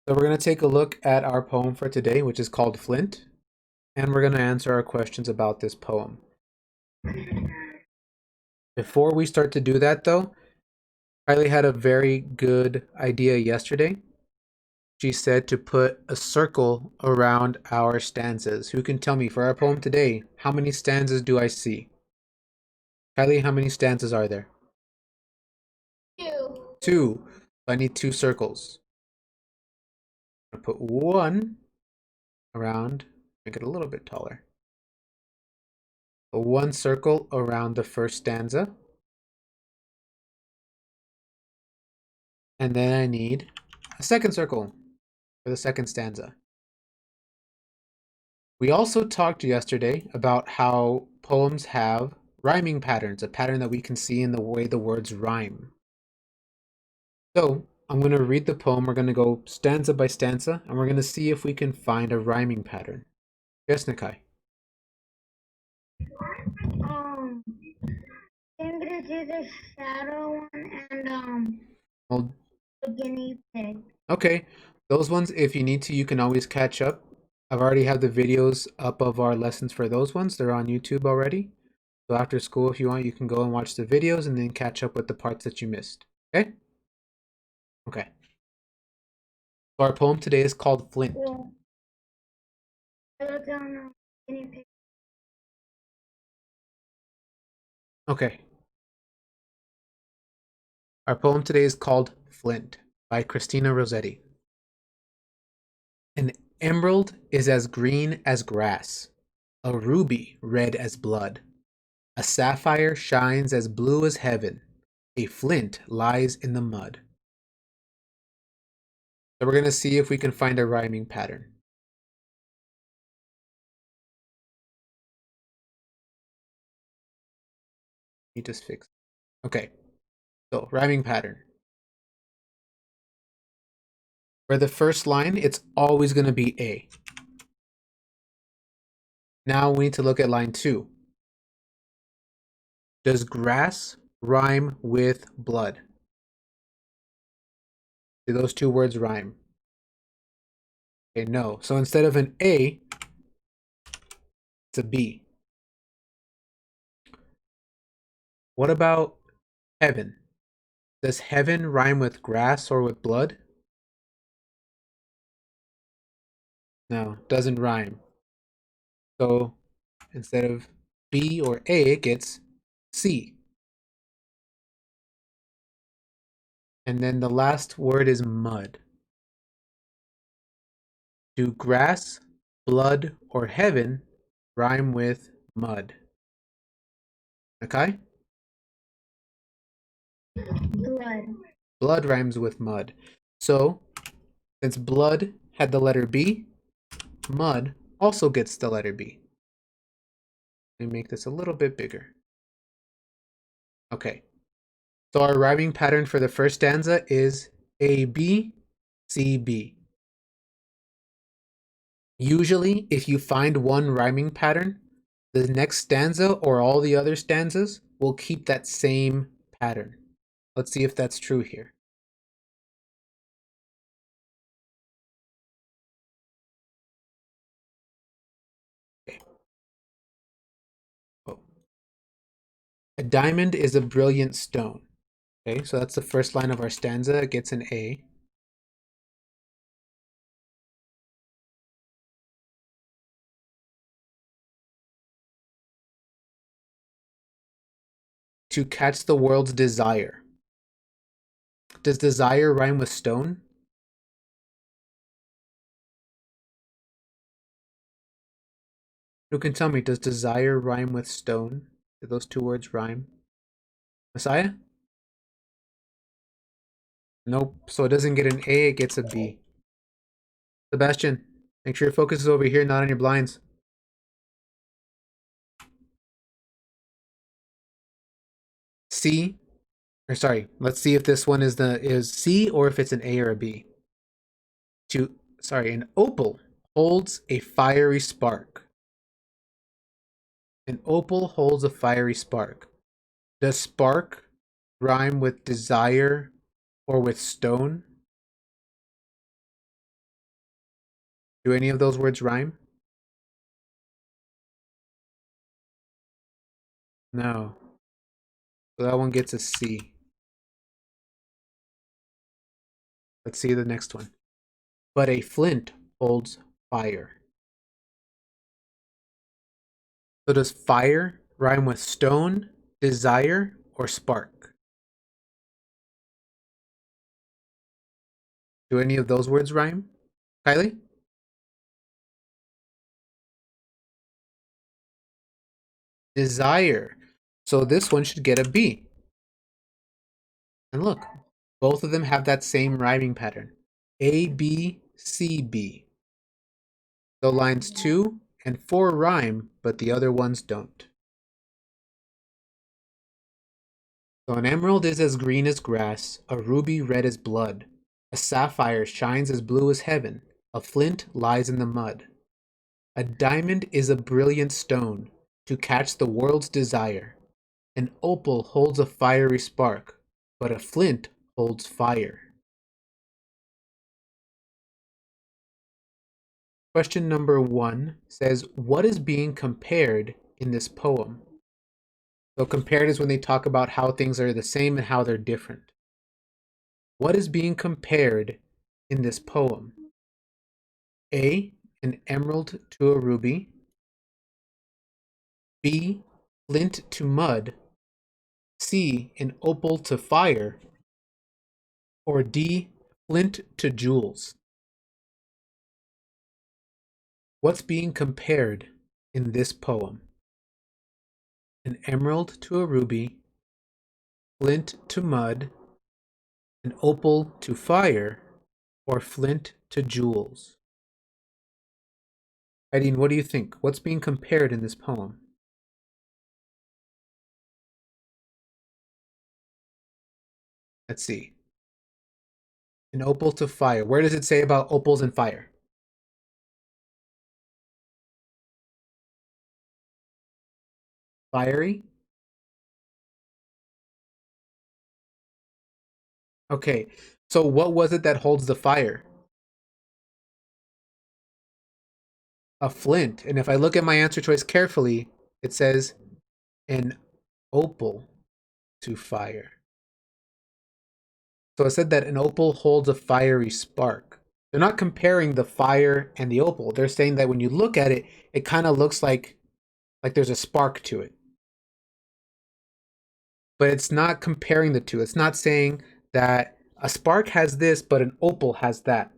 So we're going to take a look at our poem for today, which is called Flint, and we're going to answer our questions about this poem. Before we start to do that, though, Kylie had a very good idea yesterday. She said to put a circle around our stanzas. Who can tell me, for our poem today, how many stanzas do I see? Kylie, how many stanzas are there? Two. Two. So I need two circles. I'm going to put one around, make it a little bit taller. One circle around the first stanza. And then I need a second circle for the second stanza. We also talked yesterday about how poems have rhyming patterns, a pattern that we can see in the way the words rhyme. So I'm going to read the poem. We're going to go stanza by stanza, and we're going to see if we can find a rhyming pattern. Yes, Nikai? I'm gonna do the shadow one and Well, the guinea pig. okay. Those ones, if you need to, you can always catch up. I've already had the videos up of our lessons for those ones. They're on YouTube already. So after school, if you want, you can go and watch the videos and then catch up with the parts that you missed. Okay? Okay. So our poem today is called Flint. Yeah. I wrote down guinea pig. Okay. Our poem today is called Flint by Christina Rossetti. An emerald is as green as grass, a ruby red as blood, a sapphire shines as blue as heaven, a flint lies in the mud. So we're going to see if we can find a rhyming pattern. You just fix it. Okay. So rhyming pattern. For the first line, it's always going to be A. Now we need to look at line 2. Does grass rhyme with blood? Do those two words rhyme? Okay, no. So instead of an A, it's a B. What about heaven? Does heaven rhyme with grass or with blood? No, doesn't rhyme. So instead of B or A, it gets C. And then the last word is mud. Do grass, blood, or heaven rhyme with mud? Okay? Blood. Blood rhymes with mud. So, since blood had the letter B, mud also gets the letter B. Let me make this a little bit bigger. Okay. So our rhyming pattern for the first stanza is A, B, C, B. Usually, if you find one rhyming pattern, the next stanza or all the other stanzas will keep that same pattern. Let's see if that's true here. Okay. Oh. A diamond is a brilliant stone. Okay, so that's the first line of our stanza. It gets an A. To catch the world's desire. Does desire rhyme with stone? Who can tell me, does desire rhyme with stone? Do those two words rhyme? Messiah? Nope. So it doesn't get an A, it gets a B. Sebastian, make sure your focus is over here, not on your blinds. C, or sorry, let's see if this one is C or if it's an A or a B. An opal holds a fiery spark. An opal holds a fiery spark. Does spark rhyme with desire or with stone? Do any of those words rhyme? No. So that one gets a C. Let's see the next one. But a flint holds fire. So does fire rhyme with stone, desire, or spark? Do any of those words rhyme? Kylie? Desire. So this one should get a B. And look, both of them have that same rhyming pattern. A, B, C, B. So lines 2 and 4 rhyme, but the other ones don't. So an emerald is as green as grass, a ruby red as blood, a sapphire shines as blue as heaven, a flint lies in the mud. A diamond is a brilliant stone to catch the world's desire. An opal holds a fiery spark, but a flint holds fire. Question number 1 says, what is being compared in this poem? So compared is when they talk about how things are the same and how they're different. What is being compared in this poem? A, an emerald to a ruby. B, flint to mud. C, an opal to fire. Or D, flint to jewels. What's being compared in this poem? An emerald to a ruby, flint to mud, an opal to fire, or flint to jewels? Edine, what do you think? What's being compared in this poem? Let's see. An opal to fire. Where does it say about opals and fire? Fiery? Okay, so what was it that holds the fire? A flint. And if I look at my answer choice carefully, it says an opal to fire. So it said that an opal holds a fiery spark. They're not comparing the fire and the opal. They're saying that when you look at it, it kind of looks like there's a spark to it. But it's not comparing the two. It's not saying that a spark has this, but an opal has that.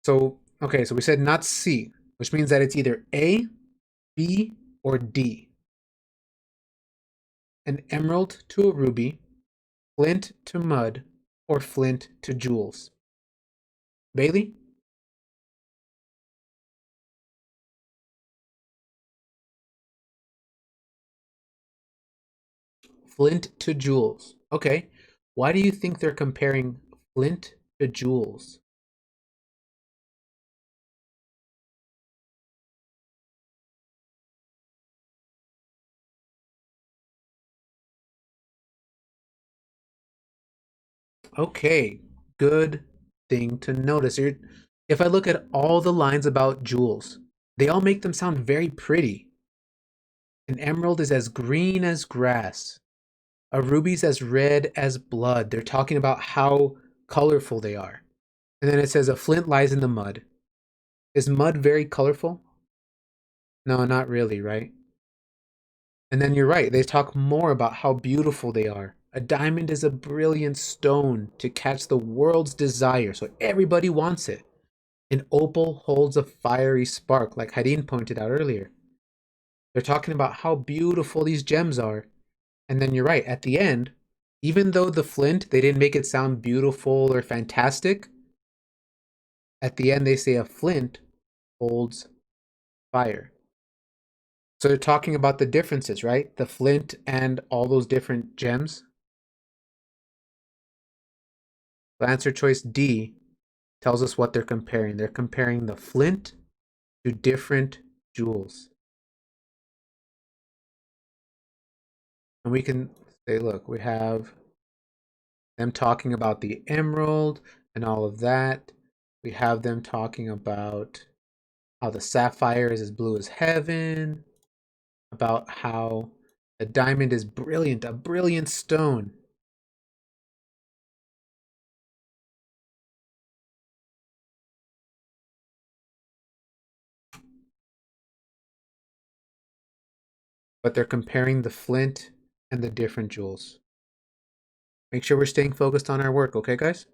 So, okay, so we said not C, which means that it's either A, B, or D. An emerald to a ruby, flint to mud, or flint to jewels. Bailey? Flint to jewels. Okay. Why do you think they're comparing flint to jewels? Okay, good thing to notice. If I look at all the lines about jewels, they all make them sound very pretty. An emerald is as green as grass. A ruby's as red as blood. They're talking about how colorful they are. And then it says a flint lies in the mud. Is mud very colorful? No, not really, right? And then you're right, they talk more about how beautiful they are. A diamond is a brilliant stone to catch the world's desire, so everybody wants it. An opal holds a fiery spark, like Hadin pointed out earlier. They're talking about how beautiful these gems are. And then you're right, at the end, even though the flint, they didn't make it sound beautiful or fantastic, at the end they say a flint holds fire. So they're talking about the differences, right? The flint and all those different gems. The answer choice D tells us what they're comparing. They're comparing the flint to different jewels. And we can say, look, we have them talking about the emerald, and all of that. We have them talking about how the sapphire is as blue as heaven, about how the diamond is brilliant, a brilliant stone. But they're comparing the flint and the different jewels. Make sure we're staying focused on our work, okay, guys?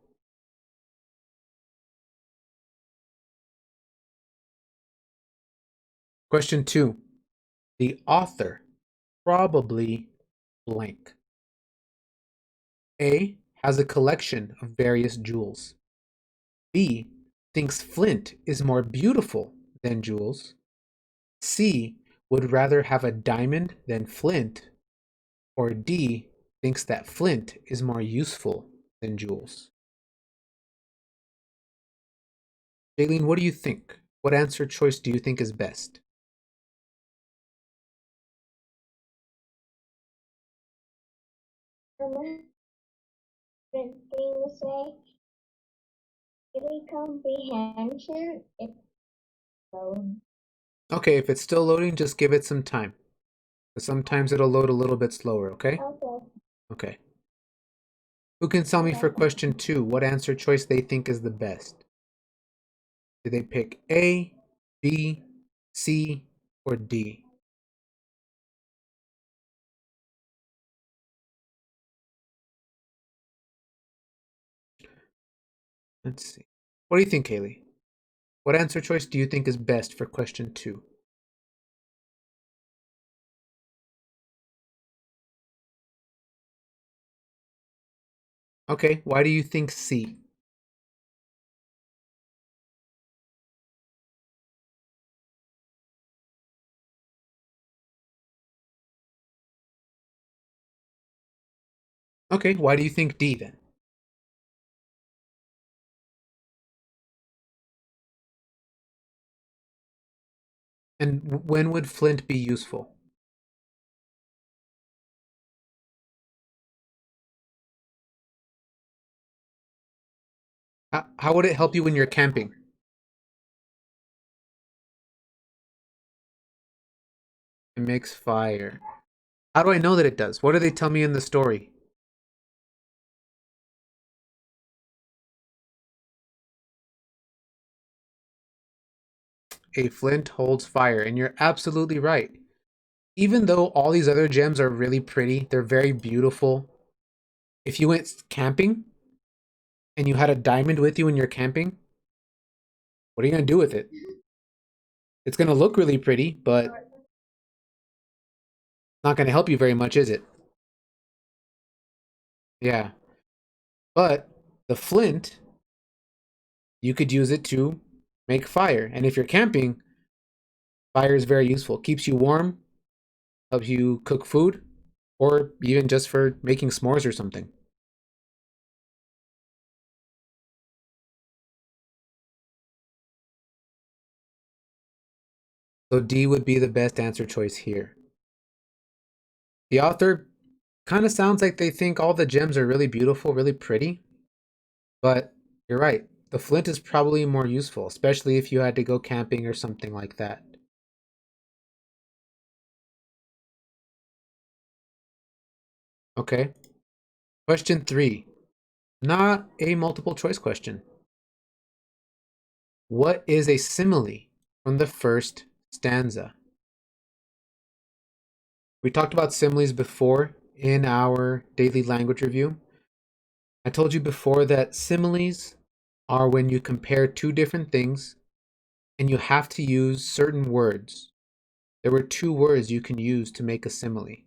Question 2. The author probably blank. A has a collection of various jewels. B thinks flint is more beautiful than jewels. C would rather have a diamond than flint. Or D thinks that flint is more useful than jewels. Jaylene, what do you think? What answer choice do you think is best? Different thing to say. Daily comprehension. It's low. Okay, if it's still loading, just give it some time. Sometimes it'll load a little bit slower, okay? Okay. Okay. Who can tell me for question 2 what answer choice they think is the best? Do they pick A, B, C, or D? Let's see. What do you think, Kaylee? What answer choice do you think is best for question 2? Okay, why do you think C? Okay, why do you think D then? And when would flint be useful? How would it help you when you're camping? It makes fire. How do I know that it does? What do they tell me in the story? A flint holds fire, and you're absolutely right. Even though all these other gems are really pretty, they're very beautiful. If you went camping and you had a diamond with you when you're camping, what are you going to do with it? It's going to look really pretty, but not going to help you very much, is it? Yeah. But the flint, you could use it to make fire. And if you're camping, fire is very useful. Keeps you warm, helps you cook food, or even just for making s'mores or something. So D would be the best answer choice here. The author kind of sounds like they think all the gems are really beautiful, really pretty, but you're right. The flint is probably more useful, especially if you had to go camping or something like that. Okay. Question 3. Not a multiple choice question. What is a simile from the first stanza? We talked about similes before in our daily language review. I told you before that similes are when you compare two different things and you have to use certain words. There were two words you can use to make a simile.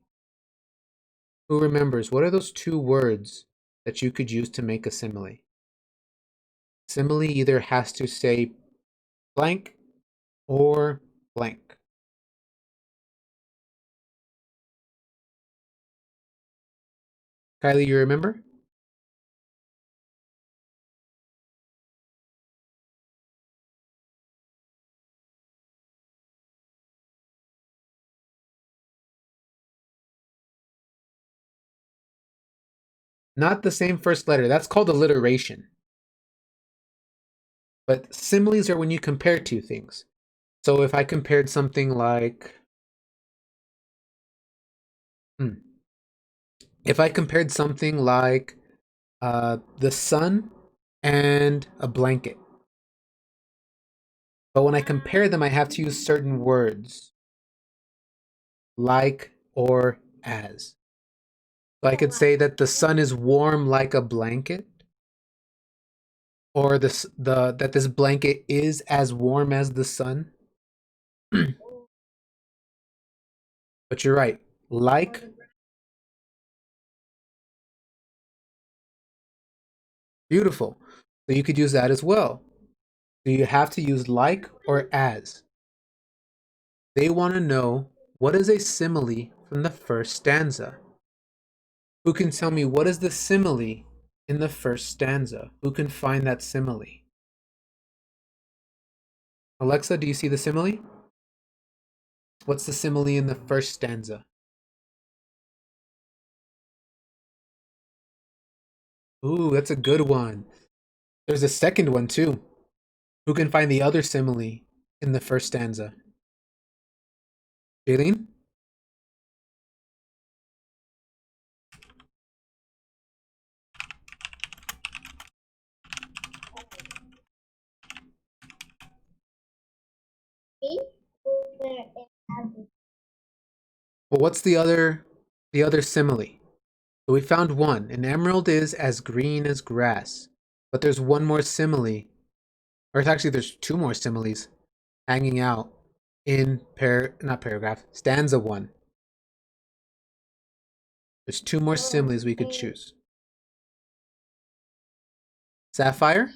Who remembers what are those two words that you could use to make a simile? Simile either has to say blank or blank. Kylie, you remember? Not the same first letter. That's called alliteration. But similes are when you compare two things. So if I compared something like, hmm, if I compared something like the sun and a blanket, but when I compare them, I have to use certain words like or as. So I could say that the sun is warm like a blanket, or the that this blanket is as warm as the sun. But you're right. Like, beautiful. So you could use that as well. So you have to use like or as. They want to know what is a simile from the first stanza. Who can tell me what is the simile in the first stanza? Who can find that simile? Alexa, do you see the simile? What's the simile in the first stanza? Ooh, that's a good one. There's a second one too. Who can find the other simile in the first stanza? Jaylene? Well, what's the other simile? So we found one. An emerald is as green as grass. But there's one more simile, or it's actually there's two more similes hanging out in not paragraph, stanza one. There's two more similes we could choose. Sapphire?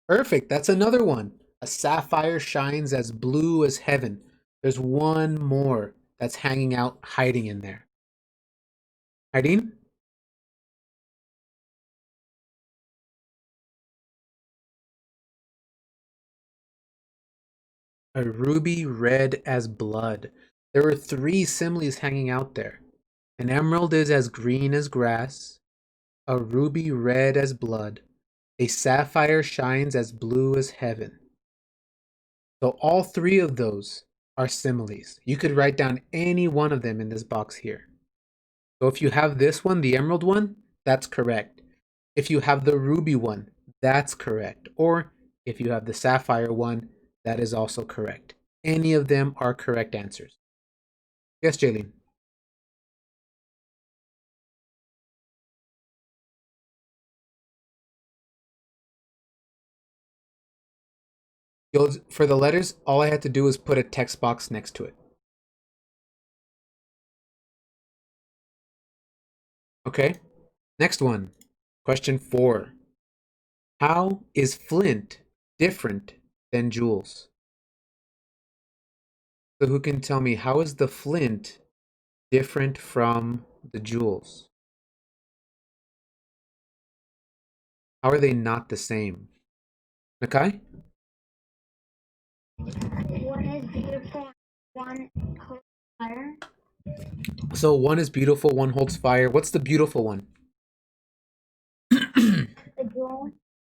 Perfect. That's another one. A sapphire shines as blue as heaven. There's one more that's hanging out, hiding in there. Hiding? A ruby red as blood. There were three similes hanging out there. An emerald is as green as grass. A ruby red as blood. A sapphire shines as blue as heaven. So all three of those are similes. You could write down any one of them in this box here. So if you have this one, the emerald one, that's correct. If you have the ruby one, that's correct. Or if you have the sapphire one, that is also correct. Any of them are correct answers. Yes, Jaylene. For the letters, all I had to do was put a text box next to it. Okay, next one. Question 4. How is flint different than jewels? So who can tell me how is the flint different from the jewels? How are they not the same? Nakai? One is beautiful, one holds fire. So one is beautiful, one holds fire. What's the beautiful one?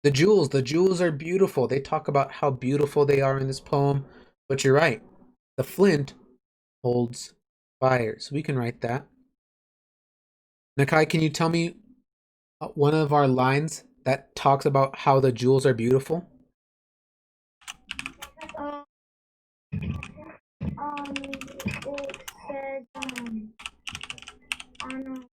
The jewel. The jewels are beautiful. They talk about how beautiful they are in this poem. But you're right. The flint holds fire. So we can write that. Nakai, can you tell me one of our lines that talks about how the jewels are beautiful? Uh, it says, on,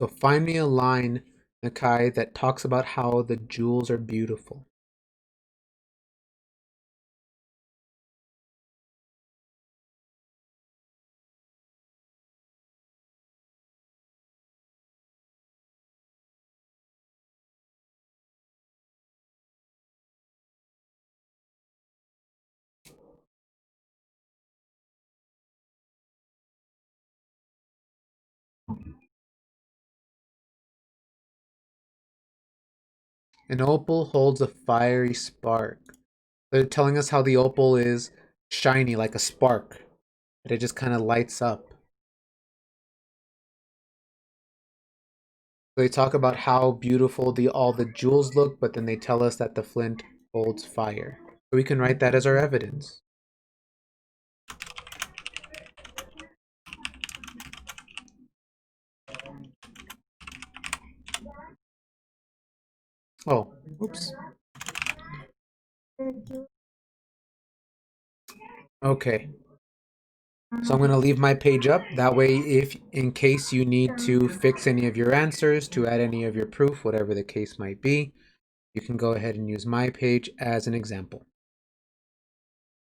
So find me a line, Nakai, that talks about how the jewels are beautiful. An opal holds a fiery spark. They're telling us how the opal is shiny like a spark. That it just kind of lights up. They talk about how beautiful all the jewels look, but then they tell us that the flint holds fire. So we can write that as our evidence. Oh, oops. Okay. So I'm going to leave my page up. That way, if in case you need to fix any of your answers, to add any of your proof, whatever the case might be, you can go ahead and use my page as an example.